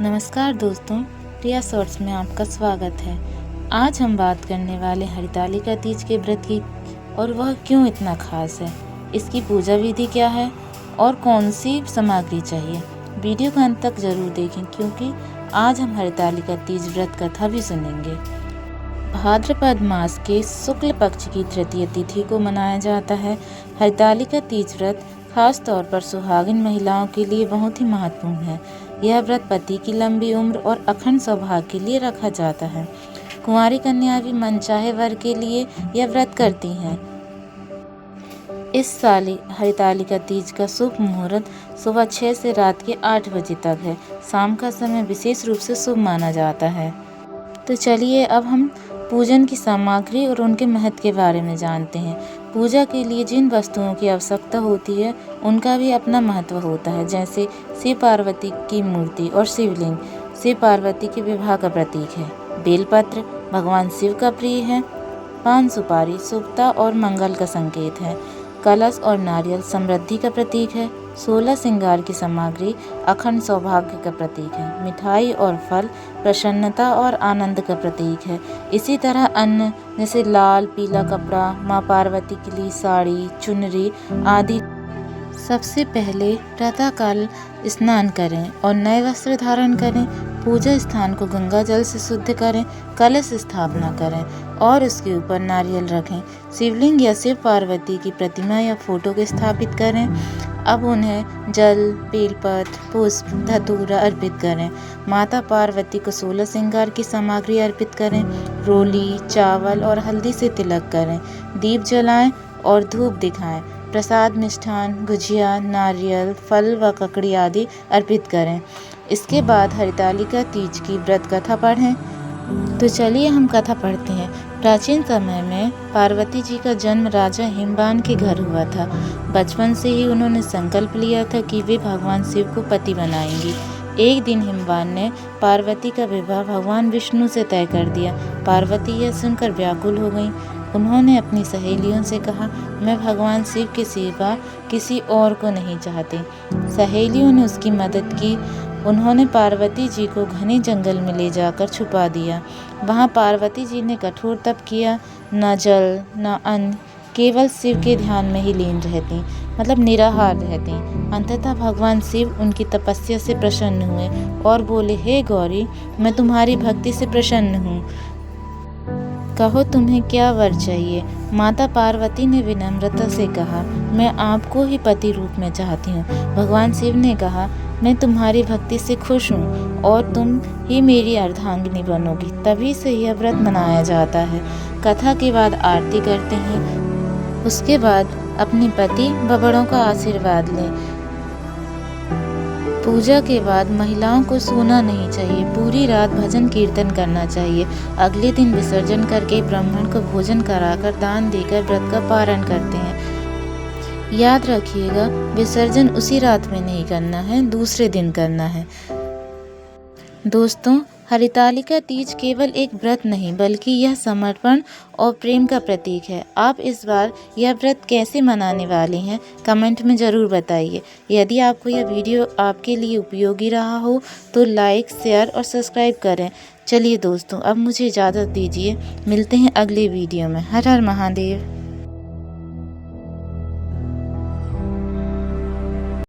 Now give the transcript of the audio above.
नमस्कार दोस्तों, प्रिया शॉर्ट्स में आपका स्वागत है। आज हम बात करने वाले हरितालिका तीज के व्रत की और वह क्यों इतना खास है, इसकी पूजा विधि क्या है और कौन सी सामग्री चाहिए। वीडियो को अंत तक जरूर देखें क्योंकि आज हम हरितालिका तीज व्रत कथा भी सुनेंगे। भाद्रपद मास के शुक्ल पक्ष की तृतीय तिथि को मनाया जाता है। हरितालिका तीज व्रत खास तौर पर सुहागिन महिलाओं के लिए बहुत ही महत्वपूर्ण है। यह व्रत पति की लंबी उम्र और अखंड सौभाग्य के लिए रखा जाता है। कुंवारी कन्या भी मनचाहे वर के लिए यह व्रत करती हैं। इस साल हरितालिका तीज का शुभ मुहूर्त सुबह 6 से रात के 8 बजे तक है। शाम का समय विशेष रूप से शुभ माना जाता है। तो चलिए अब हम पूजन की सामग्री और उनके महत्व के बारे में जानते हैं। पूजा के लिए जिन वस्तुओं की आवश्यकता होती है उनका भी अपना महत्व होता है, जैसे शिव पार्वती की मूर्ति और शिवलिंग शिव पार्वती के विवाह का प्रतीक है। बेलपत्र भगवान शिव का प्रिय है। पान सुपारी शुभता और मंगल का संकेत है। कलश और नारियल समृद्धि का प्रतीक है। 16 श्रृंगार की सामग्री अखंड सौभाग्य का प्रतीक है। मिठाई और फल प्रसन्नता और आनंद का प्रतीक है। इसी तरह अन्न जैसे लाल पीला कपड़ा, माँ पार्वती के लिए साड़ी, चुनरी आदि। सबसे पहले प्रातःकाल स्नान करें और नए वस्त्र धारण करें। पूजा स्थान को गंगा जल से शुद्ध करें। कलश स्थापना करें और उसके ऊपर नारियल रखें। शिवलिंग या शिव पार्वती की प्रतिमा या फोटो को स्थापित करें। अब उन्हें जल, बेलपत्र, पुष्प, धतूरा अर्पित करें। माता पार्वती को 16 श्रृंगार की सामग्री अर्पित करें। रोली, चावल और हल्दी से तिलक करें। दीप जलाएं और धूप दिखाएं। प्रसाद मिष्ठान, गुजिया, नारियल, फल व ककड़ी आदि अर्पित करें। इसके बाद हरितालिका तीज की व्रत कथा पढ़ें। तो चलिए हम कथा पढ़ते हैं। प्राचीन समय में पार्वती जी का जन्म राजा हिमवान के घर हुआ था। बचपन से ही उन्होंने संकल्प लिया था कि वे भगवान शिव को पति बनाएंगी। एक दिन हिमवान ने पार्वती का विवाह भगवान विष्णु से तय कर दिया। पार्वती यह सुनकर व्याकुल हो गईं। उन्होंने अपनी सहेलियों से कहा, मैं भगवान शिव के सिवा किसी और को नहीं चाहती। सहेलियों ने उसकी मदद की। उन्होंने पार्वती जी को घने जंगल में ले जाकर छुपा दिया। वहाँ पार्वती जी ने कठोर तप किया। न जल न अन्न, केवल शिव के ध्यान में ही लीन रहती, मतलब निराहार रहती। अंततः भगवान शिव उनकी तपस्या से प्रसन्न हुए और बोले, हे गौरी, मैं तुम्हारी भक्ति से प्रसन्न हूँ। कहो तुम्हें क्या वर चाहिए। माता पार्वती ने विनम्रता से कहा, मैं आपको ही पति रूप में चाहती हूँ। भगवान शिव ने कहा, मैं तुम्हारी भक्ति से खुश हूँ और तुम ही मेरी अर्धांगिनी बनोगी। तभी से यह व्रत मनाया जाता है। कथा के बाद आरती करते हैं। उसके बाद अपने पति व बड़ों का आशीर्वाद लें। पूजा के बाद महिलाओं को सोना नहीं चाहिए। पूरी रात भजन कीर्तन करना चाहिए। अगले दिन विसर्जन करके ब्राह्मण को भोजन कराकर दान देकर व्रत का पारण करते हैं। याद रखिएगा, विसर्जन उसी रात में नहीं करना है, दूसरे दिन करना है। दोस्तों, हरितालिका तीज केवल एक व्रत नहीं बल्कि यह समर्पण और प्रेम का प्रतीक है। आप इस बार यह व्रत कैसे मनाने वाले हैं, कमेंट में ज़रूर बताइए। यदि आपको यह वीडियो आपके लिए उपयोगी रहा हो तो लाइक, शेयर और सब्सक्राइब करें। चलिए दोस्तों, अब मुझे इजाज़त दीजिए। मिलते हैं अगले वीडियो में। हर हर महादेव।